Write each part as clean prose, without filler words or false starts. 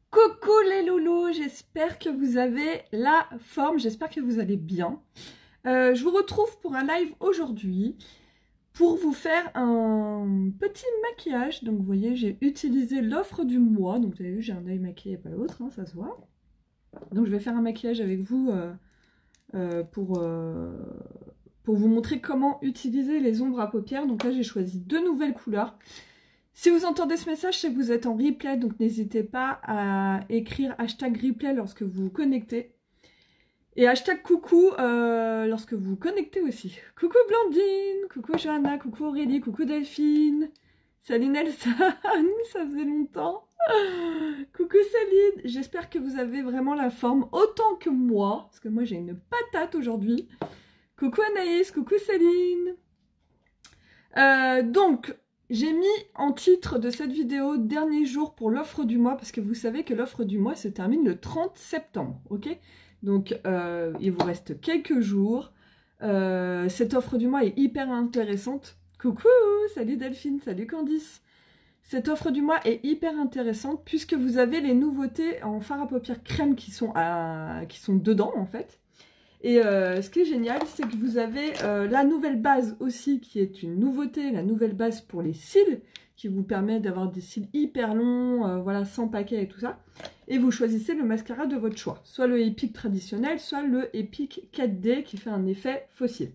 Coucou les loulous, j'espère que vous avez la forme, j'espère que vous allez bien. Je vous retrouve pour un live aujourd'hui pour vous faire un petit maquillage. Donc vous voyez, j'ai utilisé l'offre du mois. Donc vous avez vu, j'ai un œil maquillé et pas l'autre, hein, ça se voit. Donc je vais faire un maquillage avec vous pour vous montrer comment utiliser les ombres à paupières. Donc là, j'ai choisi deux nouvelles couleurs. Si vous entendez ce message, c'est que vous êtes en replay, donc n'hésitez pas à écrire hashtag replay lorsque vous vous connectez. Et hashtag coucou lorsque vous vous connectez aussi. Coucou Blandine, coucou Johanna, coucou Aurélie, coucou Delphine. Salut Nelson, ça faisait longtemps. Coucou Céline, j'espère que vous avez vraiment la forme autant que moi, parce que moi j'ai une patate aujourd'hui. Coucou Anaïs, coucou Céline. Donc, j'ai mis en titre de cette vidéo « Dernier jour pour l'offre du mois » parce que vous savez que l'offre du mois se termine le 30 septembre, ok? Donc, il vous reste quelques jours. Cette offre du mois est hyper intéressante. Coucou, salut Delphine, salut Candice. Cette offre du mois est hyper intéressante puisque vous avez les nouveautés en fard à paupières crème qui sont dedans, en fait. Et ce qui est génial, c'est que vous avez la nouvelle base aussi, qui est une nouveauté, la nouvelle base pour les cils, qui vous permet d'avoir des cils hyper longs, voilà, sans paquet et tout ça. Et vous choisissez le mascara de votre choix, soit le Epic traditionnel, soit le Epic 4D qui fait un effet fossile.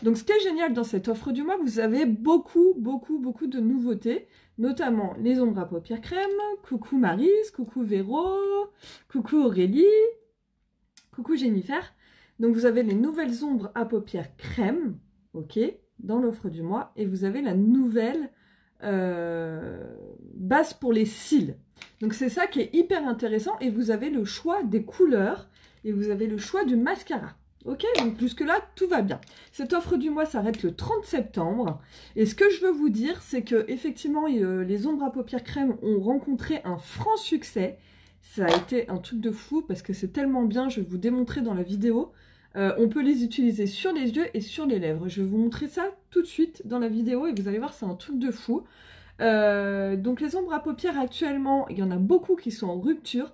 Donc ce qui est génial dans cette offre du mois, vous avez beaucoup de nouveautés, notamment les ombres à paupières crème, coucou Maryse, coucou Véro, coucou Aurélie, coucou Jennifer. Donc vous avez les nouvelles ombres à paupières crème, ok, dans l'offre du mois, et vous avez la nouvelle base pour les cils. Donc c'est ça qui est hyper intéressant, et vous avez le choix des couleurs, et vous avez le choix du mascara. Ok, donc jusque-là, tout va bien. Cette offre du mois s'arrête le 30 septembre, et ce que je veux vous dire, c'est que effectivement, les ombres à paupières crème ont rencontré un franc succès. Ça a été un truc de fou parce que c'est tellement bien, je vais vous démontrer dans la vidéo. On peut les utiliser sur les yeux et sur les lèvres. Je vais vous montrer ça tout de suite dans la vidéo et vous allez voir, c'est un truc de fou. Donc les ombres à paupières actuellement, il y en a beaucoup qui sont en rupture.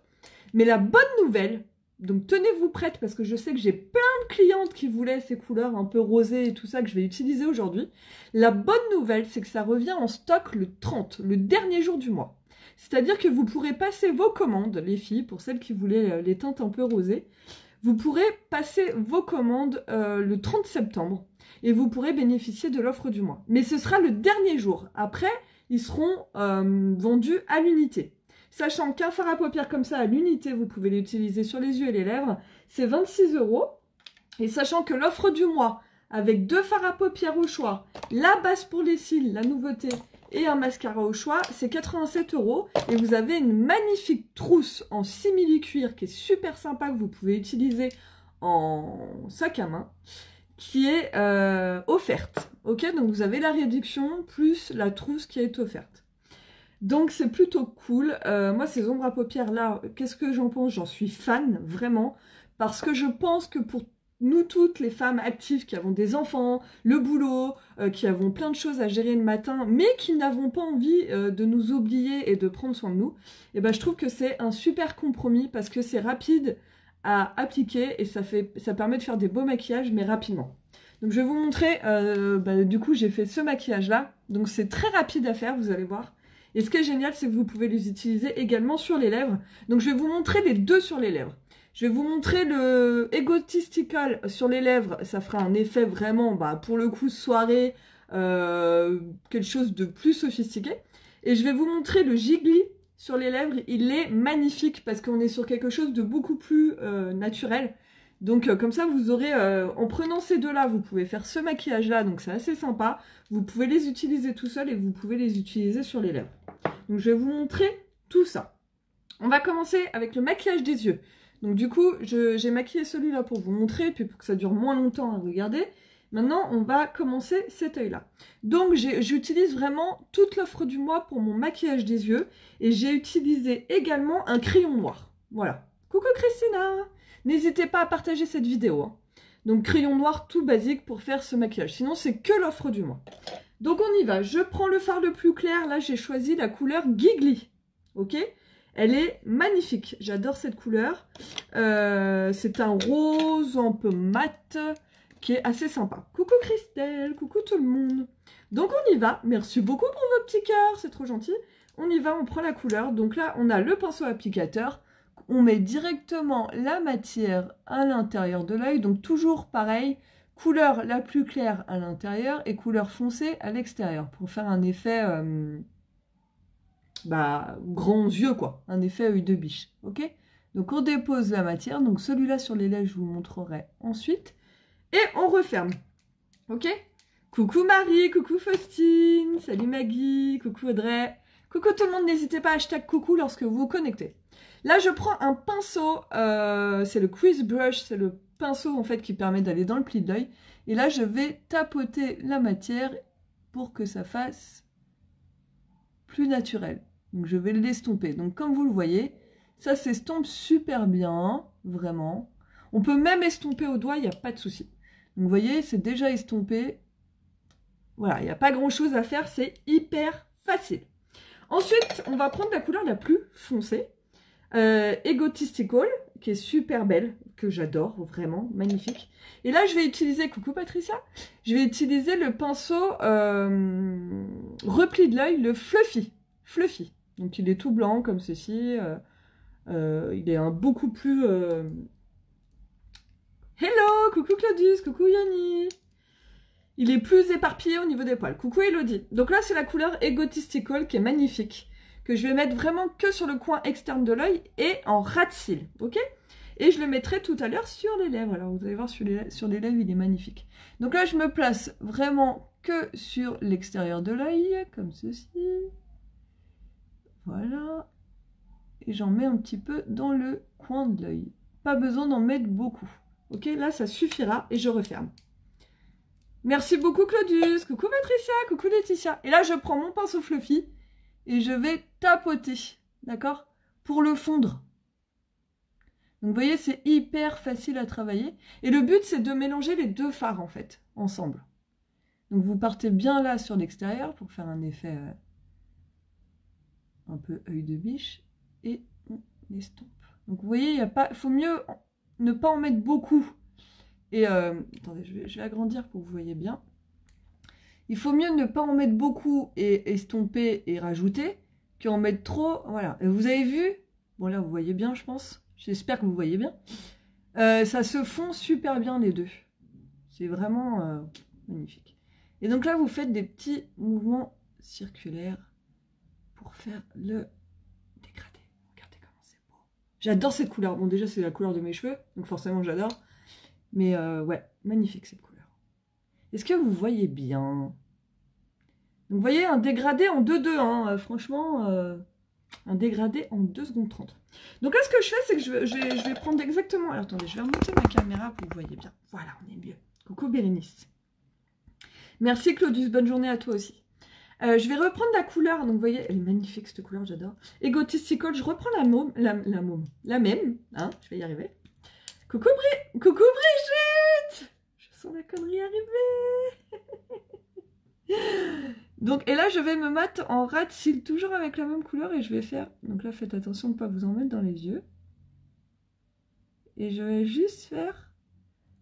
Mais la bonne nouvelle, donc tenez-vous prête parce que je sais que j'ai plein de clientes qui voulaient ces couleurs un peu rosées et tout ça que je vais utiliser aujourd'hui. La bonne nouvelle, c'est que ça revient en stock le 30, le dernier jour du mois. C'est-à-dire que vous pourrez passer vos commandes, les filles, pour celles qui voulaient les teintes un peu rosées, vous pourrez passer vos commandes le 30 septembre et vous pourrez bénéficier de l'offre du mois. Mais ce sera le dernier jour. Après, ils seront vendus à l'unité. Sachant qu'un fard à paupières comme ça à l'unité, vous pouvez l'utiliser sur les yeux et les lèvres, c'est 26 €. Et sachant que l'offre du mois, avec deux fards à paupières au choix, la base pour les cils, la nouveauté, et un mascara au choix, c'est 87 €. Et vous avez une magnifique trousse en simili-cuir qui est super sympa, que vous pouvez utiliser en sac à main, qui est offerte. Ok, donc vous avez la réduction plus la trousse qui est offerte. Donc c'est plutôt cool. Moi, ces ombres à paupières là, qu'est-ce que j'en pense? J'en suis fan, vraiment. Parce que je pense que pour nous toutes, les femmes actives qui avons des enfants, le boulot, qui avons plein de choses à gérer le matin, mais qui n'avons pas envie de nous oublier et de prendre soin de nous, et ben, je trouve que c'est un super compromis parce que c'est rapide à appliquer et ça permet de faire des beaux maquillages, mais rapidement. Donc je vais vous montrer, du coup j'ai fait ce maquillage là, donc c'est très rapide à faire, vous allez voir. Et ce qui est génial, c'est que vous pouvez les utiliser également sur les lèvres. Donc je vais vous montrer les deux sur les lèvres. Je vais vous montrer le Egotistical sur les lèvres. Ça fera un effet vraiment, pour le coup, soirée, quelque chose de plus sophistiqué. Et je vais vous montrer le Jiggly sur les lèvres. Il est magnifique parce qu'on est sur quelque chose de beaucoup plus naturel. Donc comme ça, vous aurez, en prenant ces deux-là, vous pouvez faire ce maquillage-là. Donc c'est assez sympa. Vous pouvez les utiliser tout seul et vous pouvez les utiliser sur les lèvres. Donc je vais vous montrer tout ça. On va commencer avec le maquillage des yeux. Donc du coup, j'ai maquillé celui-là pour vous montrer, puis pour que ça dure moins longtemps à regarder. Maintenant, on va commencer cet œil-là. Donc j'utilise vraiment toute l'offre du mois pour mon maquillage des yeux. Et j'ai utilisé également un crayon noir. Voilà. Coucou Christina! N'hésitez pas à partager cette vidéo. Hein. Donc crayon noir tout basique pour faire ce maquillage. Sinon, c'est que l'offre du mois. Donc on y va. Je prends le fard le plus clair. Là, j'ai choisi la couleur Giggly. Ok? Elle est magnifique. J'adore cette couleur. C'est un rose un peu mat qui est assez sympa. Coucou Christelle, coucou tout le monde. Donc on y va. Merci beaucoup pour vos petits cœurs, c'est trop gentil. On y va, on prend la couleur. Donc là, on a le pinceau applicateur. On met directement la matière à l'intérieur de l'œil. Donc toujours pareil, couleur la plus claire à l'intérieur et couleur foncée à l'extérieur pour faire un effet grands yeux, quoi. Un effet œil de biche, ok? Donc on dépose la matière. Donc celui-là sur les lèvres, je vous montrerai ensuite. Et on referme, ok? Coucou Marie, coucou Faustine, salut Maggie, coucou Audrey. Coucou tout le monde, n'hésitez pas à hashtag coucou lorsque vous vous connectez. Là, je prends un pinceau, c'est le Crease Brush, c'est le pinceau en fait qui permet d'aller dans le pli de l'œil. Et là, je vais tapoter la matière pour que ça fasse plus naturel. Donc, je vais l'estomper. Donc, comme vous le voyez, ça s'estompe super bien, vraiment. On peut même estomper au doigt, il n'y a pas de souci. Donc, vous voyez, c'est déjà estompé. Voilà, il n'y a pas grand-chose à faire, c'est hyper facile. Ensuite, on va prendre la couleur la plus foncée. Egotistical, qui est super belle, que j'adore, vraiment, magnifique. Et là, je vais utiliser, coucou Patricia, je vais utiliser le pinceau repli de l'œil, le Fluffy. Fluffy. Donc, il est tout blanc, comme ceci. Il est beaucoup plus... Hello, coucou Claudius, coucou Yanni. Il est plus éparpillé au niveau des poils. Coucou Elodie. Donc là, c'est la couleur Egotistical qui est magnifique. Que je vais mettre vraiment que sur le coin externe de l'œil et en ras de cils. Ok? Et je le mettrai tout à l'heure sur les lèvres. Alors, vous allez voir, sur les lèvres, il est magnifique. Donc là, je me place vraiment que sur l'extérieur de l'œil, comme ceci. Voilà. Et j'en mets un petit peu dans le coin de l'œil. Pas besoin d'en mettre beaucoup. Ok? Là, ça suffira et je referme. Merci beaucoup Claudius, coucou Patricia, coucou Laetitia. Et là, je prends mon pinceau Fluffy et je vais tapoter, d'accord? Pour le fondre. Donc, vous voyez, c'est hyper facile à travailler. Et le but, c'est de mélanger les deux fards, en fait, ensemble. Donc, vous partez bien là sur l'extérieur pour faire un effet un peu œil de biche. Et on estompe. Donc, vous voyez, il faut mieux ne pas en mettre beaucoup. Et attendez, je vais agrandir pour que vous voyez bien. Il faut mieux ne pas en mettre beaucoup et estomper et rajouter qu'en mettre trop. Voilà. Et vous avez vu? Bon là, vous voyez bien, je pense. J'espère que vous voyez bien. Ça se fond super bien les deux. C'est vraiment magnifique. Et donc là, vous faites des petits mouvements circulaires pour faire le dégradé. Regardez comment c'est beau. J'adore cette couleur. Bon, déjà, c'est la couleur de mes cheveux, donc forcément, j'adore. Mais ouais, magnifique cette couleur. Est-ce que vous voyez bien? Donc vous voyez un dégradé en 2-2, hein, franchement, un dégradé en 2 secondes 30. Donc là ce que je fais, c'est que je vais prendre exactement... Alors attendez, je vais remonter ma caméra pour que vous voyez bien. Voilà, on est mieux. Coucou Bérénice. Merci Claudius, bonne journée à toi aussi. Je vais reprendre la couleur, donc vous voyez, elle est magnifique cette couleur, j'adore. Egotistical, je reprends la même, hein, je vais y arriver. Coucou Brigitte! Je sens la connerie arriver. Donc, et là, je vais me mettre en ras de cils, toujours avec la même couleur, et je vais faire... Donc là, faites attention de ne pas vous en mettre dans les yeux. Et je vais juste faire...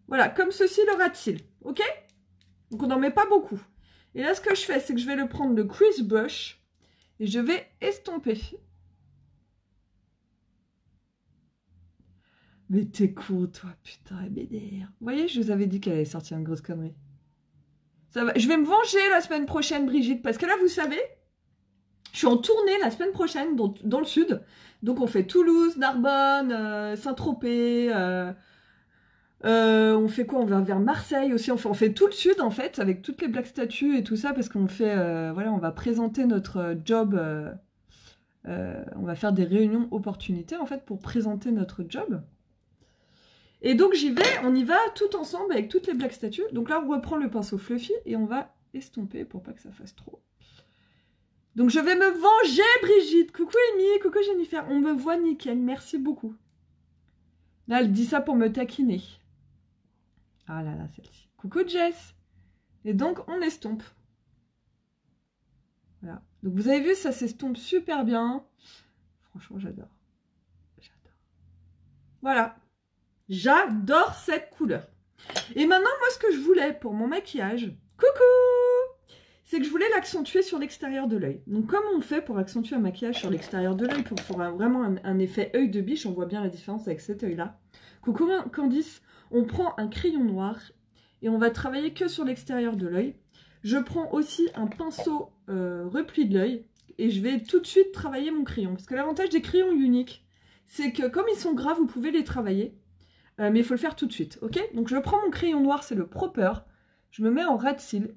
Voilà, comme ceci, le ras de cils, ok? Donc, on n'en met pas beaucoup. Et là, ce que je fais, c'est que je vais le prendre le Crease Brush, et je vais estomper. Mais t'es con, toi, putain, MDR. Vous voyez, je vous avais dit qu'elle allait sortir une grosse connerie. Ça va. Je vais me venger la semaine prochaine, Brigitte, parce que là, vous savez, je suis en tournée la semaine prochaine dans le sud. Donc, on fait Toulouse, Narbonne, Saint-Tropez. On fait quoi? On va vers Marseille aussi. On fait tout le sud, en fait, avec toutes les Black Statues et tout ça, parce qu'on fait... voilà, on va présenter notre job... on va faire des réunions opportunités, en fait, pour présenter notre job. Et donc j'y vais, on y va tout ensemble avec toutes les Black Statues. Donc là on reprend le pinceau Fluffy et on va estomper pour pas que ça fasse trop. Donc je vais me venger Brigitte. Coucou Amy, coucou Jennifer. On me voit nickel, merci beaucoup. Là elle dit ça pour me taquiner. Ah là là celle-ci. Coucou Jess. Et donc on estompe. Voilà. Donc vous avez vu ça s'estompe super bien. Franchement, j'adore. J'adore. Voilà. J'adore cette couleur. Et maintenant, moi, ce que je voulais pour mon maquillage, coucou, c'est que je voulais l'accentuer sur l'extérieur de l'œil. Donc, comment on fait pour accentuer un maquillage sur l'extérieur de l'œil pour faire vraiment un effet œil de biche? On voit bien la différence avec cet œil-là. Coucou Candice, on prend un crayon noir et on va travailler que sur l'extérieur de l'œil. Je prends aussi un pinceau repli de l'œil et je vais tout de suite travailler mon crayon. Parce que l'avantage des crayons uniques, c'est que comme ils sont gras, vous pouvez les travailler. Mais il faut le faire tout de suite, ok? Donc je prends mon crayon noir, c'est le Proper. Je me mets en ras de cils.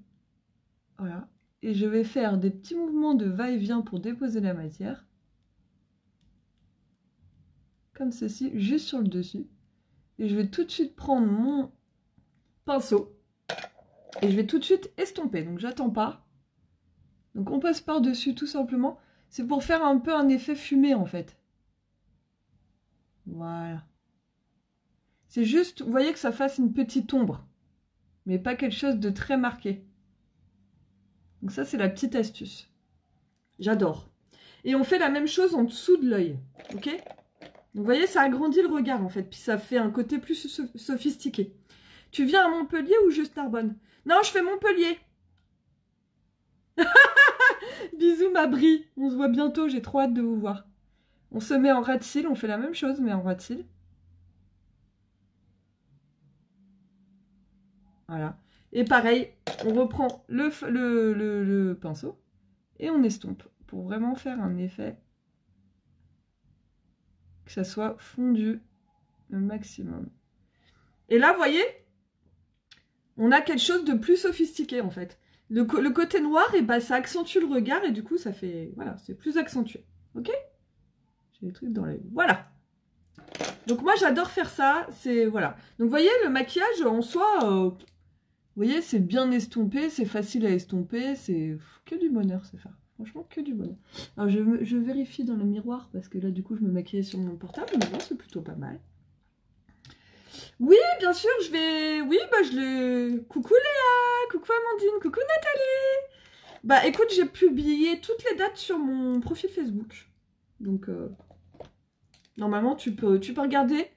Voilà. Et je vais faire des petits mouvements de va-et-vient pour déposer la matière. Comme ceci, juste sur le dessus. Et je vais tout de suite prendre mon pinceau. Et je vais tout de suite estomper. Donc j'attends pas. Donc on passe par-dessus tout simplement. C'est pour faire un peu un effet fumé en fait. Voilà. C'est juste, vous voyez que ça fasse une petite ombre. Mais pas quelque chose de très marqué. Donc ça, c'est la petite astuce. J'adore. Et on fait la même chose en dessous de l'œil. Ok? Donc vous voyez, ça agrandit le regard en fait. Puis ça fait un côté plus sophistiqué. Tu viens à Montpellier ou juste Narbonne? Non, je fais Montpellier. Bisous ma Brie. On se voit bientôt, j'ai trop hâte de vous voir. On se met en ras de cils, on fait la même chose, mais en ras de cils. Voilà. Et pareil, on reprend le pinceau et on estompe pour vraiment faire un effet que ça soit fondu le maximum. Et là, vous voyez, on a quelque chose de plus sophistiqué en fait. Le côté noir, et bah, ça accentue le regard et du coup, ça fait, voilà, c'est plus accentué. Ok? J'ai des trucs dans l'œil. Voilà. Donc moi, j'adore faire ça. C'est, voilà. Donc vous voyez, le maquillage en soi... vous voyez, c'est bien estompé, c'est facile à estomper, c'est que du bonheur, c'est ça. Franchement, que du bonheur. Alors, je vérifie dans le miroir, parce que là, du coup, je me maquillais sur mon portable, mais bon, c'est plutôt pas mal. Oui, bien sûr, je vais... Oui, bah, je l'ai... Coucou Léa, coucou Amandine, coucou Nathalie. Bah, écoute, j'ai publié toutes les dates sur mon profil Facebook. Donc, normalement, tu peux regarder.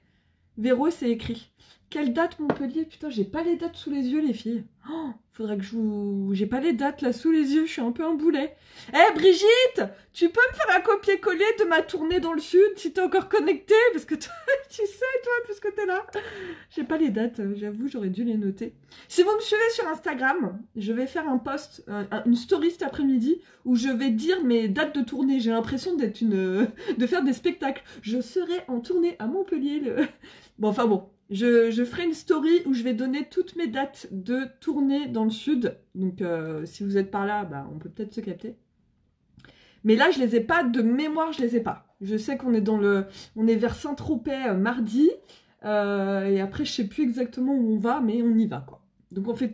Véro, c'est écrit. Quelle date Montpellier? Putain, j'ai pas les dates sous les yeux, les filles. Oh, faudrait que je vous... J'ai pas les dates là sous les yeux, je suis un peu un boulet. Eh, Brigitte, tu peux me faire un copier-coller de ma tournée dans le sud si t'es encore connectée? Parce que toi, tu sais, toi, puisque t'es là. J'ai pas les dates, j'avoue, j'aurais dû les noter. Si vous me suivez sur Instagram, je vais faire un post, une story cet après-midi où je vais dire mes dates de tournée. J'ai l'impression d'être de faire des spectacles. Je serai en tournée à Montpellier. Bon, enfin bon. Je ferai une story où je vais donner toutes mes dates de tournée dans le sud. Donc, si vous êtes par là, bah, on peut peut-être se capter. Mais là, je les ai pas de mémoire, je les ai pas. Je sais qu'on est on est vers Saint-Tropez mardi. Et après, je sais plus exactement où on va, mais on y va, quoi. Donc, on fait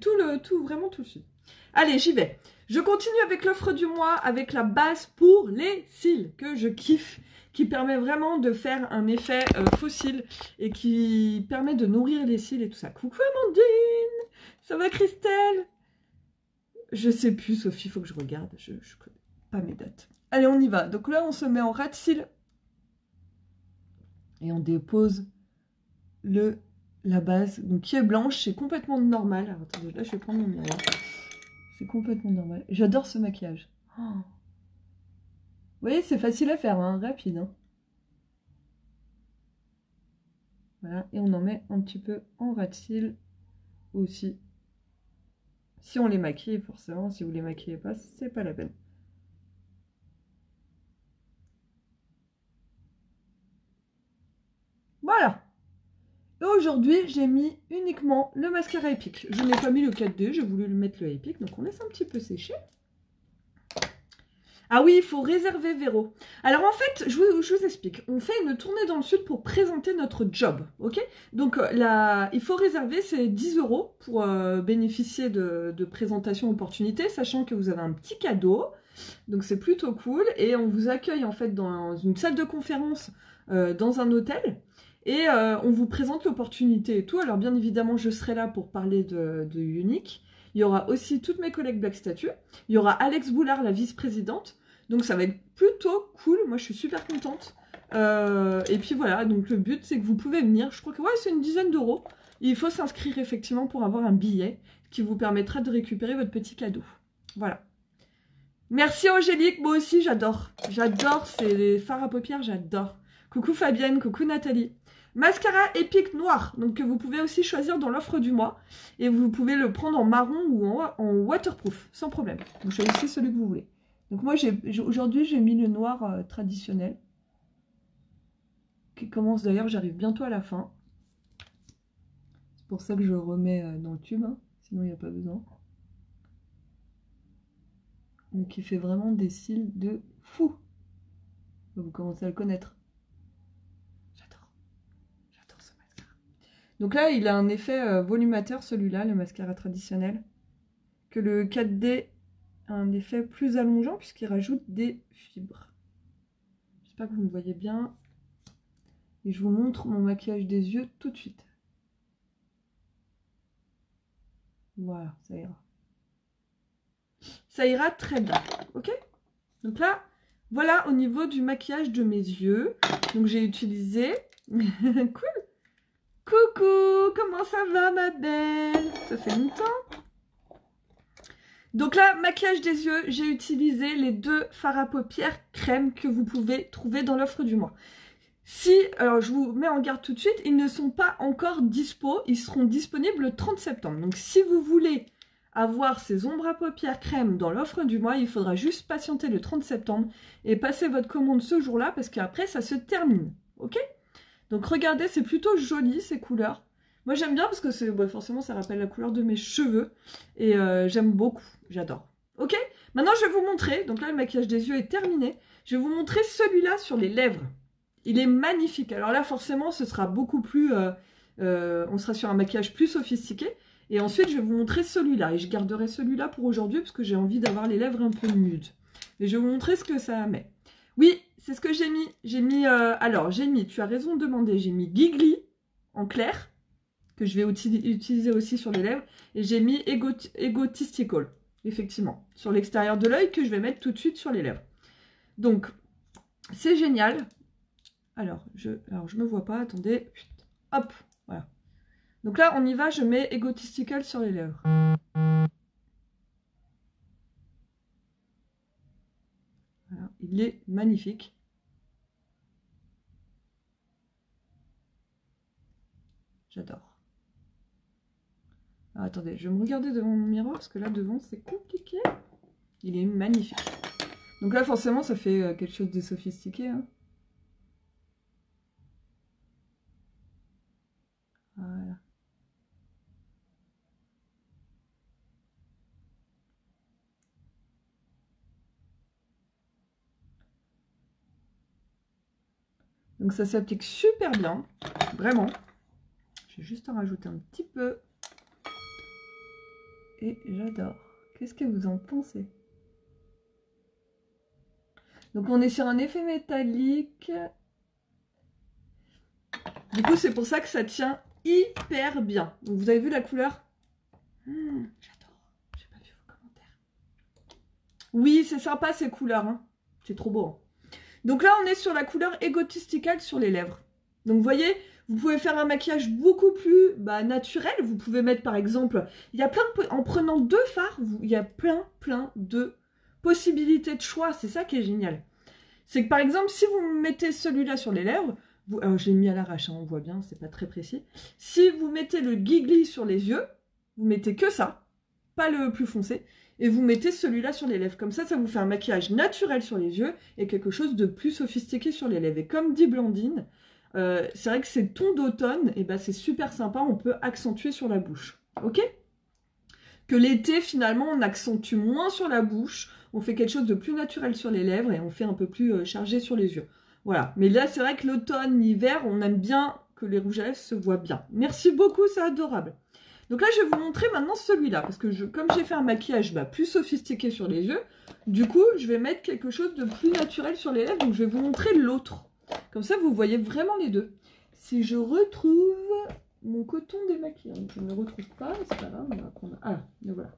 vraiment tout le sud. Allez, j'y vais. Je continue avec l'offre du mois, avec la base pour les cils, que je kiffe, qui permet vraiment de faire un effet faux cils et qui permet de nourrir les cils et tout ça. Coucou Amandine, ça va Christelle? Je sais plus Sophie, faut que je regarde, je connais pas mes dates. Allez, on y va. Donc là, on se met en ras de cils et on dépose la base, donc qui est blanche, c'est complètement normal. Alors attendez, là je vais prendre mon miroir. C'est complètement normal. J'adore ce maquillage. Oh. Vous voyez, c'est facile à faire, hein, rapide. Hein. Voilà, et on en met un petit peu en ras de cils aussi. Si on les maquille, forcément, si vous les maquillez pas, c'est pas la peine. Voilà. Et aujourd'hui, j'ai mis uniquement le mascara épique. Je n'ai pas mis le 4D, j'ai voulu le mettre le épique, donc on laisse un petit peu sécher. Ah oui, il faut réserver Véro. Alors en fait, je vous explique. On fait une tournée dans le sud pour présenter notre job, ok? Donc il faut réserver, c'est 10 € pour bénéficier de présentation opportunité, sachant que vous avez un petit cadeau. Donc c'est plutôt cool. Et on vous accueille en fait dans une salle de conférence dans un hôtel. Et on vous présente l'opportunité et tout. Alors bien évidemment, je serai là pour parler de Unique. Il y aura aussi toutes mes collègues Black Statue. Il y aura Alex Boulard, la vice-présidente. Donc ça va être plutôt cool, moi je suis super contente. Et puis voilà, donc le but c'est que vous pouvez venir, je crois que ouais, c'est une dizaine d'euros. Il faut s'inscrire effectivement pour avoir un billet qui vous permettra de récupérer votre petit cadeau. Voilà. Merci Angélique, moi aussi j'adore. J'adore ces fards à paupières, j'adore. Coucou Fabienne, coucou Nathalie. Mascara épique noir, donc que vous pouvez aussi choisir dans l'offre du mois. Et vous pouvez le prendre en marron ou en waterproof, sans problème. Vous choisissez celui que vous voulez. Donc moi aujourd'hui j'ai mis le noir traditionnel. Qui commence d'ailleurs, j'arrive bientôt à la fin. C'est pour ça que je remets dans le tube, hein. Sinon il n'y a pas besoin. Donc il fait vraiment des cils de fou. Vous commencez à le connaître. J'adore ce mascara. Donc là il a un effet volumateur celui-là, le mascara traditionnel. Que le 4D a un effet plus allongeant puisqu'il rajoute des fibres. J'espère que vous me voyez bien. Et je vous montre mon maquillage des yeux tout de suite. Voilà, ça ira. Ça ira très bien, ok? Donc là, voilà au niveau du maquillage de mes yeux. Donc j'ai utilisé... Cool! Coucou! Comment ça va ma belle? Ça fait longtemps. Donc là, maquillage des yeux, j'ai utilisé les deux fards à paupières crème que vous pouvez trouver dans l'offre du mois. Si, alors je vous mets en garde tout de suite, ils ne sont pas encore dispo, ils seront disponibles le 30 septembre. Donc si vous voulez avoir ces ombres à paupières crème dans l'offre du mois, il faudra juste patienter le 30 septembre et passer votre commande ce jour-là parce qu'après ça se termine, ok? Donc regardez, c'est plutôt joli ces couleurs. Moi j'aime bien parce que bah, forcément ça rappelle la couleur de mes cheveux et j'aime beaucoup, j'adore. Ok? Maintenant je vais vous montrer, donc là le maquillage des yeux est terminé, je vais vous montrer celui-là sur les lèvres. Il est magnifique. Alors là, forcément, ce sera beaucoup plus... on sera sur un maquillage plus sophistiqué. Et ensuite, je vais vous montrer celui-là. Et je garderai celui-là pour aujourd'hui parce que j'ai envie d'avoir les lèvres un peu nudes. Et je vais vous montrer ce que ça met. Oui, c'est ce que j'ai mis. J'ai mis... alors, j'ai mis... Tu as raison de demander. J'ai mis Gigli en clair, que je vais utiliser aussi sur les lèvres. Et j'ai mis Egotistical, effectivement, sur l'extérieur de l'œil que je vais mettre tout de suite sur les lèvres. Donc, c'est génial. Alors, je me vois pas, attendez. Hop, voilà. Donc là, on y va, je mets Egotistical sur les lèvres. Voilà, il est magnifique. J'adore. Attendez, je vais me regarder devant mon miroir, parce que là, devant, c'est compliqué. Il est magnifique. Donc là, forcément, ça fait quelque chose de sophistiqué, hein. Voilà. Donc ça s'applique super bien, vraiment. Je vais juste en rajouter un petit peu. Et j'adore. Qu'est-ce que vous en pensez? Donc on est sur un effet métallique. Du coup, c'est pour ça que ça tient hyper bien. Donc vous avez vu la couleur? J'adore. J'ai pas vu vos commentaires. Oui, c'est sympa ces couleurs, hein. C'est trop beau, hein. Donc là, on est sur la couleur Egotistical sur les lèvres. Donc vous voyez, vous pouvez faire un maquillage beaucoup plus naturel. Vous pouvez mettre par exemple, il y a plein de, en prenant deux fards, il y a plein de possibilités de choix. C'est ça qui est génial. C'est que par exemple, si vous mettez celui-là sur les lèvres, alors je l'ai mis à l'arrache, hein, on voit bien, c'est pas très précis. Si vous mettez le Gigli sur les yeux, vous mettez que ça, pas le plus foncé, et vous mettez celui-là sur les lèvres. Comme ça, ça vous fait un maquillage naturel sur les yeux et quelque chose de plus sophistiqué sur les lèvres. Et comme dit Blandine, c'est vrai que ces tons d'automne, et ben c'est super sympa, on peut accentuer sur la bouche. Ok? Que l'été, finalement, on accentue moins sur la bouche, on fait quelque chose de plus naturel sur les lèvres et on fait un peu plus chargé sur les yeux. Voilà. Mais là, c'est vrai que l'automne, l'hiver, on aime bien que les rouges à lèvres se voient bien. Merci beaucoup, c'est adorable. Donc là, je vais vous montrer maintenant celui-là, parce que comme j'ai fait un maquillage plus sophistiqué sur les yeux, du coup, je vais mettre quelque chose de plus naturel sur les lèvres, donc je vais vous montrer l'autre. Comme ça, vous voyez vraiment les deux. Si je retrouve mon coton démaquillant, je ne le retrouve pas, c'est pas grave, on va prendre... Ah, le voilà.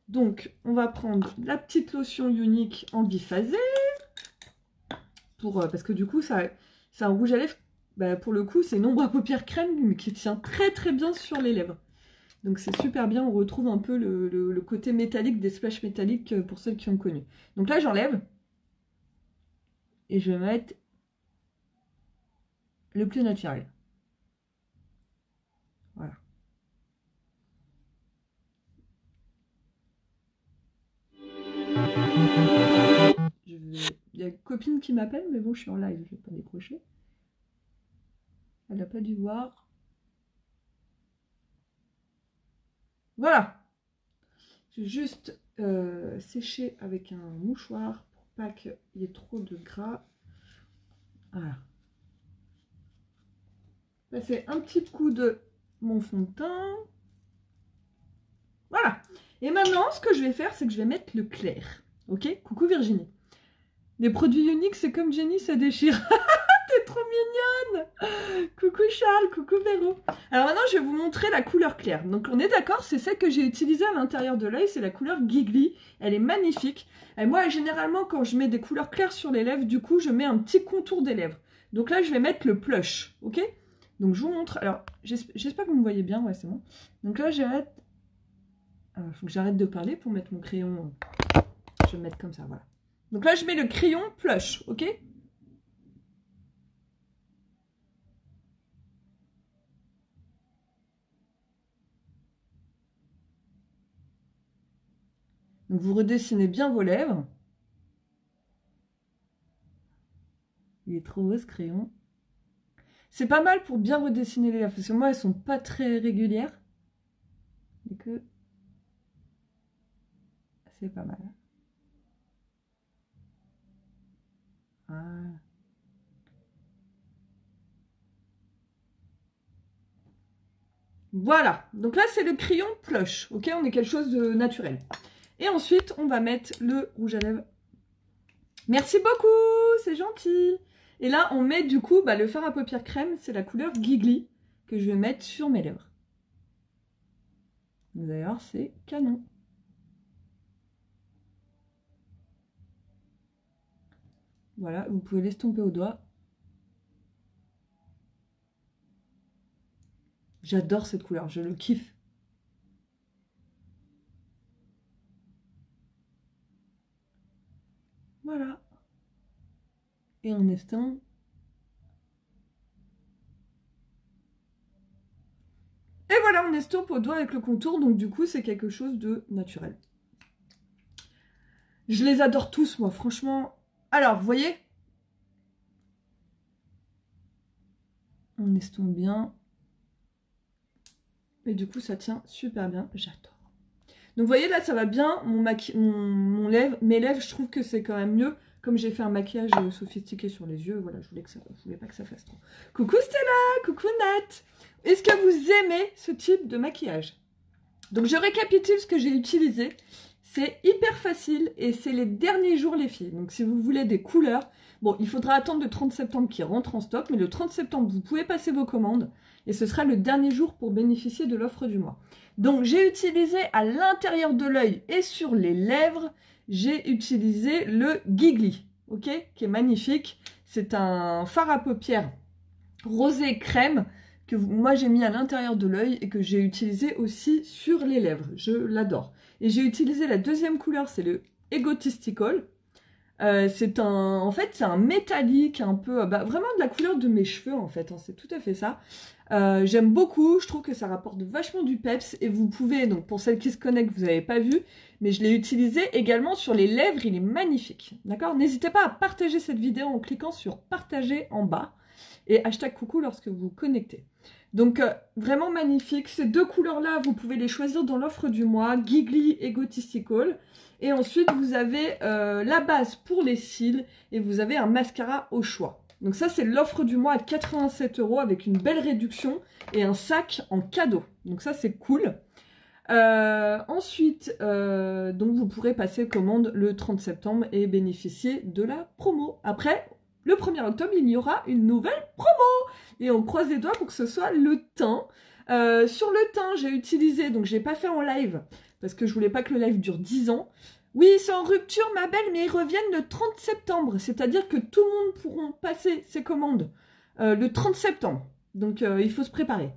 Donc, on va prendre la petite lotion Unique en biphasé, parce que du coup, ça C'est un rouge à lèvres, bah, pour le coup, c'est une ombre à paupières crème, mais qui tient très très bien sur les lèvres. Donc c'est super bien, on retrouve un peu le côté métallique des splash métalliques pour celles qui ont connu. Donc là, j'enlève. Et je vais mettre le plus naturel. Voilà. Il y a une copine qui m'appelle, mais bon, je suis en live, je ne vais pas décrocher. Elle n'a pas dû voir. Voilà. Je vais juste sécher avec un mouchoir pour pas qu'il y ait trop de gras. Voilà. Passer un petit coup de mon fond de teint. Voilà. Et maintenant, ce que je vais faire, c'est que je vais mettre le clair. Ok? Coucou Virginie. Les produits uniques, c'est comme Jenny, ça déchire. T'es trop mignonne. Coucou Charles, coucou Véro. Alors maintenant, je vais vous montrer la couleur claire. Donc on est d'accord, c'est celle que j'ai utilisée à l'intérieur de l'œil, c'est la couleur Giggly. Elle est magnifique. Et moi, généralement, quand je mets des couleurs claires sur les lèvres, du coup, je mets un petit contour des lèvres. Donc là, je vais mettre le blush, ok? Donc je vous montre. Alors, j'espère que vous me voyez bien, ouais, c'est bon. Donc là, j'arrête. Il faut que j'arrête de parler pour mettre mon crayon. Je vais le mettre comme ça, voilà. Donc là, je mets le crayon blush, ok? Donc vous redessinez bien vos lèvres. Il est trop beau ce crayon. C'est pas mal pour bien redessiner les lèvres, parce que moi elles sont pas très régulières. Et que c'est pas mal. Voilà. Voilà, donc là c'est le crayon plush, ok? On est quelque chose de naturel. Et ensuite on va mettre le rouge à lèvres. Merci beaucoup, c'est gentil. Et là on met du coup le fard à paupières crème, c'est la couleur Giggly que je vais mettre sur mes lèvres. D'ailleurs c'est canon. Voilà, vous pouvez l'estomper au doigt. J'adore cette couleur, je le kiffe. Voilà. Et on estompe. Et voilà, on estompe au doigt avec le contour, donc du coup, c'est quelque chose de naturel. Je les adore tous, moi, franchement. Alors, vous voyez? On estompe bien. Et du coup, ça tient super bien. J'adore. Donc, vous voyez, là, ça va bien. Mes lèvres, je trouve que c'est quand même mieux. Comme j'ai fait un maquillage sophistiqué sur les yeux, voilà, je voulais pas que ça fasse trop. Coucou Stella, coucou Nat. Est-ce que vous aimez ce type de maquillage? Donc, je récapitule ce que j'ai utilisé. C'est hyper facile et c'est les derniers jours les filles. Donc si vous voulez des couleurs, bon, il faudra attendre le 30 septembre qui rentre en stock, mais le 30 septembre, vous pouvez passer vos commandes et ce sera le dernier jour pour bénéficier de l'offre du mois. Donc j'ai utilisé à l'intérieur de l'œil et sur les lèvres, j'ai utilisé le Giggly, ok, qui est magnifique. C'est un fard à paupières rosé crème que moi j'ai mis à l'intérieur de l'œil et que j'ai utilisé aussi sur les lèvres. Je l'adore. Et j'ai utilisé la deuxième couleur, c'est le Egotistical. En fait, c'est un métallique, un peu, vraiment de la couleur de mes cheveux en fait, hein, c'est tout à fait ça. J'aime beaucoup, je trouve que ça rapporte vachement du peps et vous pouvez, donc pour celles qui se connectent, vous n'avez pas vu, mais je l'ai utilisé également sur les lèvres, il est magnifique, d'accord? N'hésitez pas à partager cette vidéo en cliquant sur partager en bas et hashtag coucou lorsque vous vous connectez. Donc vraiment magnifique, ces deux couleurs-là, vous pouvez les choisir dans l'offre du mois, Giggly et Egotistical. Et ensuite, vous avez la base pour les cils et vous avez un mascara au choix. Donc ça, c'est l'offre du mois à 87 € avec une belle réduction et un sac en cadeau. Donc ça, c'est cool. Ensuite, donc vous pourrez passer commande le 30 septembre et bénéficier de la promo. Après, le 1er octobre, il y aura une nouvelle promo. Et on croise les doigts pour que ce soit le teint. Sur le teint, j'ai utilisé, donc je n'ai pas fait en live, parce que je voulais pas que le live dure 10 ans. Oui, c'est en rupture, ma belle, mais ils reviennent le 30 septembre. C'est-à-dire que tout le monde pourra passer ses commandes le 30 septembre. Donc, il faut se préparer.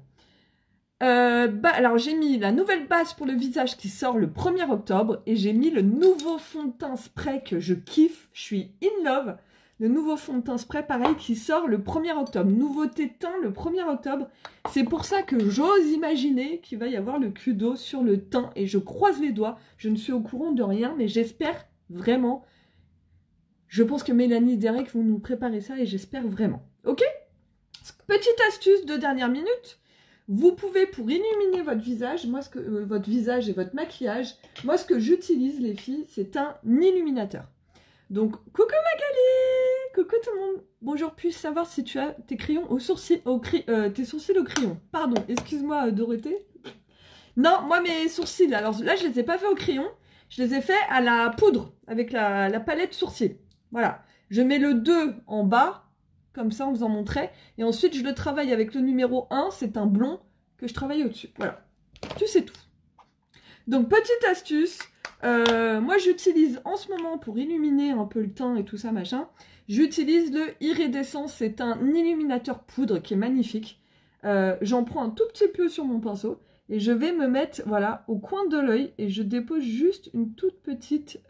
Alors, j'ai mis la nouvelle base pour le visage qui sort le 1er octobre. Et j'ai mis le nouveau fond de teint spray que je kiffe. Je suis in love. Le nouveau fond de teint spray, pareil, qui sort le 1er octobre. Nouveauté teint le 1er octobre. C'est pour ça que j'ose imaginer qu'il va y avoir le Kudo sur le teint. Et je croise les doigts. Je ne suis au courant de rien, mais j'espère vraiment. Je pense que Mélanie et Derek vont nous préparer ça et j'espère vraiment. Ok? Petite astuce de dernière minute. Vous pouvez, pour illuminer votre visage, votre visage et votre maquillage, moi, ce que j'utilise, les filles, c'est un illuminateur. Donc, coucou Magali! Coucou tout le monde! Bonjour, puis-je savoir si tu as tes crayons au sourcil, tes sourcils au crayon? Pardon, excuse-moi Dorothée. Non, moi mes sourcils, alors là je les ai pas fait au crayon, je les ai fait à la poudre, avec la palette sourcils. Voilà, je mets le 2 en bas, comme ça on vous en montrait, et ensuite je le travaille avec le numéro 1, c'est un blond que je travaille au-dessus. Voilà, tu sais tout. Donc petite astuce, moi j'utilise en ce moment pour illuminer un peu le teint et tout ça machin, j'utilise le Iridescence, c'est un illuminateur poudre qui est magnifique. J'en prends un tout petit peu sur mon pinceau et je vais me mettre voilà au coin de l'œil et je dépose juste une toute petite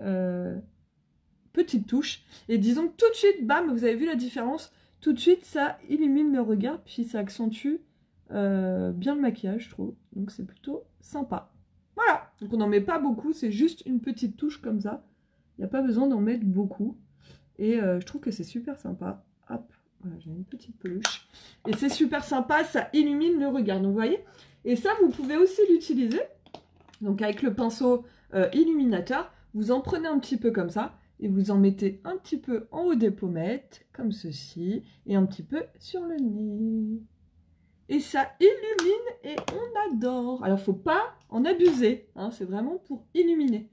touche et disons que tout de suite, bam, vous avez vu la différence, tout de suite ça illumine le regard puis ça accentue bien le maquillage je trouve, donc c'est plutôt sympa. Voilà, donc on n'en met pas beaucoup, c'est juste une petite touche comme ça. Il n'y a pas besoin d'en mettre beaucoup. Et je trouve que c'est super sympa. Hop, voilà, j'ai une petite peluche. Et c'est super sympa, ça illumine le regard. Donc vous voyez, et ça vous pouvez aussi l'utiliser. Donc avec le pinceau illuminateur, vous en prenez un petit peu comme ça. Et vous en mettez un petit peu en haut des pommettes, comme ceci. Et un petit peu sur le nez. Et ça illumine et on adore. Alors, faut pas en abuser. Hein, c'est vraiment pour illuminer.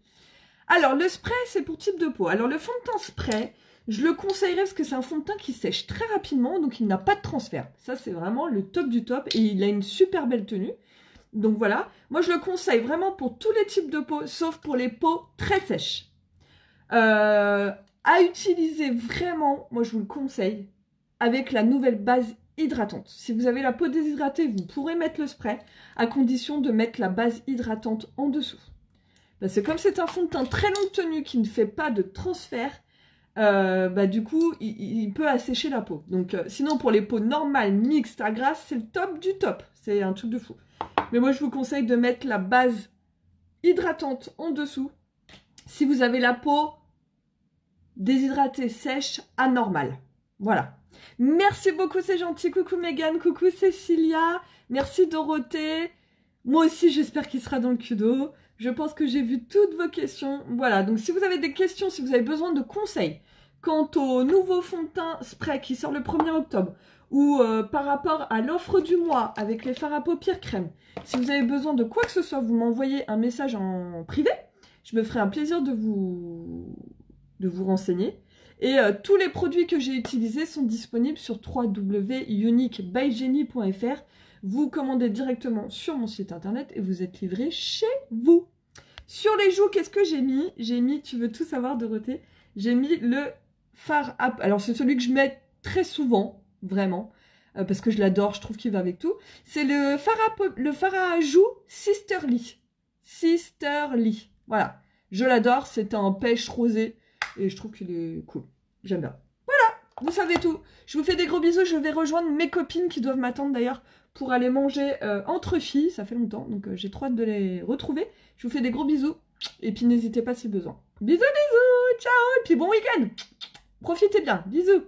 Alors, le spray, c'est pour type de peau. Alors, le fond de teint spray, je le conseillerais parce que c'est un fond de teint qui sèche très rapidement. Donc, il n'a pas de transfert. Ça, c'est vraiment le top du top. Et il a une super belle tenue. Donc, voilà. Moi, je le conseille vraiment pour tous les types de peau, sauf pour les peaux très sèches. À utiliser vraiment, moi, je vous le conseille, avec la nouvelle base hydratante. Si vous avez la peau déshydratée, vous pourrez mettre le spray, à condition de mettre la base hydratante en dessous. Parce que comme c'est un fond de teint très longue tenue qui ne fait pas de transfert, du coup, il peut assécher la peau. Donc, sinon, pour les peaux normales, mixtes, à grasse, c'est le top du top. C'est un truc de fou. Mais moi, je vous conseille de mettre la base hydratante en dessous. Si vous avez la peau déshydratée, sèche, anormale. Voilà. Merci beaucoup, c'est gentil. Coucou Megan, coucou Cécilia. Merci Dorothée. Moi aussi, j'espère qu'il sera dans le Kudo. Je pense que j'ai vu toutes vos questions. Voilà, donc si vous avez des questions, si vous avez besoin de conseils quant au nouveau fond de teint spray qui sort le 1er octobre ou par rapport à l'offre du mois avec les fards à paupières crème, si vous avez besoin de quoi que ce soit, vous m'envoyez un message en privé. Je me ferai un plaisir de vous renseigner. Et tous les produits que j'ai utilisés sont disponibles sur www.uniquebygenie.fr. Vous commandez directement sur mon site internet et vous êtes livré chez vous. Sur les joues, qu'est-ce que j'ai mis? J'ai mis, tu veux tout savoir Dorothée, j'ai mis le fard à... Alors c'est celui que je mets très souvent, vraiment, parce que je l'adore, je trouve qu'il va avec tout. C'est le fard à joues Sisterly. Sisterly, voilà. Je l'adore, c'est un pêche rosé et je trouve qu'il est cool. J'aime bien. Voilà, vous savez tout. Je vous fais des gros bisous. Je vais rejoindre mes copines qui doivent m'attendre d'ailleurs pour aller manger entre filles. Ça fait longtemps, donc j'ai trop hâte de les retrouver. Je vous fais des gros bisous. Et puis n'hésitez pas si besoin. Bisous, bisous, ciao, et puis bon week-end. Profitez bien, bisous.